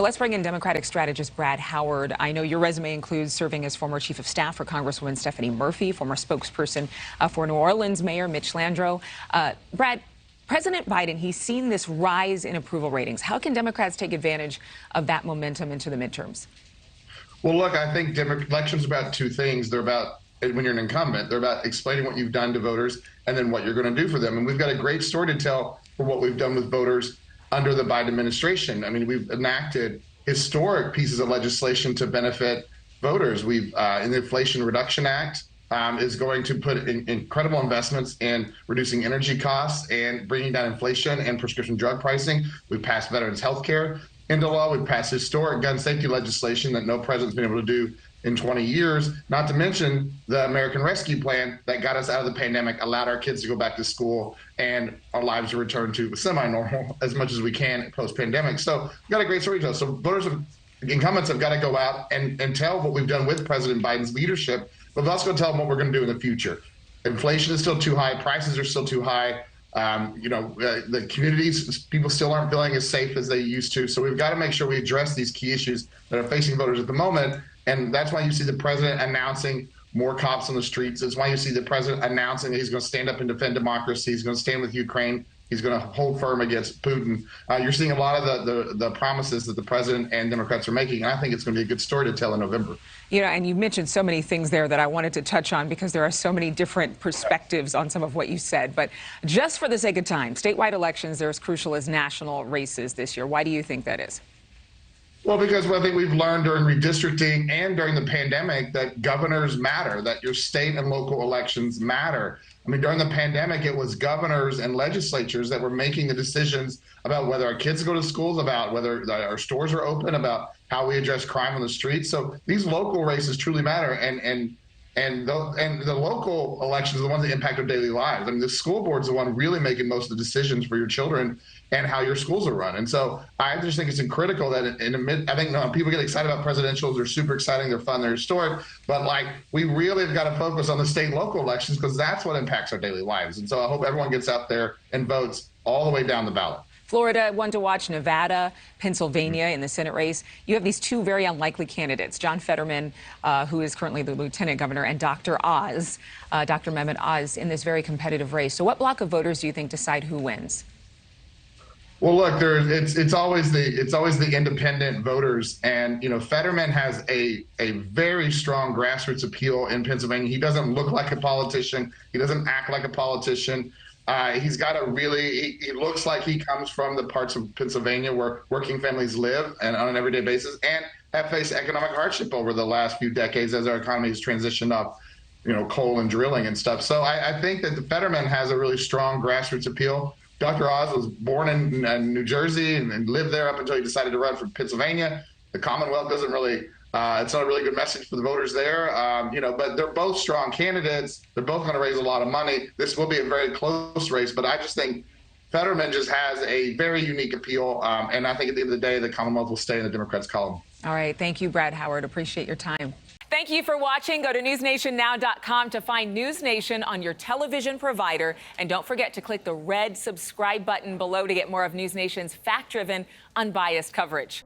Let's bring in Democratic strategist Brad Howard. I know your resume includes serving as former chief of staff for Congresswoman Stephanie Murphy, former spokesperson for New Orleans Mayor Mitch Landrieu. Brad, President Biden, he's seen this rise in approval ratings. How can Democrats take advantage of that momentum into the midterms? Well, look, I think elections are about two things. They're about, when you're an incumbent, they're about explaining what you've done to voters and then what you're going to do for them. And we've got a great story to tell for what we've done with voters under the Biden administration. I mean, we've enacted historic pieces of legislation to benefit voters. We've, in the Inflation Reduction Act, is going to put in incredible investments in reducing energy costs and bringing down inflation and prescription drug pricing. We've passed veterans health care into law. We've passed historic gun safety legislation that no president's been able to do in 20 years, not to mention the American Rescue Plan that got us out of the pandemic, allowed our kids to go back to school, and our lives to return to semi-normal as much as we can post-pandemic. So we've got a great story to tell. So incumbents have got to go out and tell what we've done with President Biden's leadership, but we've also got to tell them what we're going to do in the future. Inflation is still too high. Prices are still too high. The communities, people still aren't feeling as safe as they used to. So we've got to make sure we address these key issues that are facing voters at the moment. And that's why you see the president announcing more cops on the streets. It's why you see the president announcing that he's going to stand up and defend democracy. He's going to stand with Ukraine. He's going to hold firm against Putin. You're seeing a lot of the promises that the president and Democrats are making. And I think it's going to be a good story to tell in November. And you mentioned so many things there that I wanted to touch on because there are so many different perspectives on some of what you said. But just for the sake of time, statewide elections are as crucial as national races this year. Why do you think that is? Well, because I think we've learned during redistricting and during the pandemic that governors matter, that your state and local elections matter. I mean, during the pandemic, it was governors and legislatures that were making the decisions about whether our kids go to schools, about whether our stores are open, about how we address crime on the streets. So these local races truly matter. And the local elections are the ones that impact our daily lives. I mean, the school board's the one really making most of the decisions for your children and how your schools are run. And so I just think it's critical that I think people get excited about presidentials. They're super exciting. They're fun. They're historic. But we really have got to focus on the state and local elections because that's what impacts our daily lives. And so I hope everyone gets out there and votes all the way down the ballot. Florida, one to watch, Nevada, Pennsylvania in the Senate race. You have these two very unlikely candidates, John Fetterman, who is currently the lieutenant governor, and Dr. Oz, Dr. Mehmet Oz, in this very competitive race. So what block of voters do you think decide who wins? Well, look, it's always the independent voters, and Fetterman has a very strong grassroots appeal in Pennsylvania. He doesn't look like a politician. He doesn't act like a politician. He's got he looks like he comes from the parts of Pennsylvania where working families live and on an everyday basis and have faced economic hardship over the last few decades as our economy has transitioned off, coal and drilling and stuff. So I think that the Fetterman has a really strong grassroots appeal. Dr. Oz was born in New Jersey and lived there up until he decided to run for Pennsylvania. The Commonwealth doesn't really, it's not a really good message for the voters there, but they're both strong candidates. They're both going to raise a lot of money. This will be a very close race, but I just think Fetterman just has a very unique appeal. And I think at the end of the day, the Commonwealth will stay in the Democrats' column. All right. Thank you, Brad Howard. Appreciate your time. Thank you for watching. Go to newsnationnow.com to find NewsNation on your television provider. And don't forget to click the red subscribe button below to get more of NewsNation's fact-driven, unbiased coverage.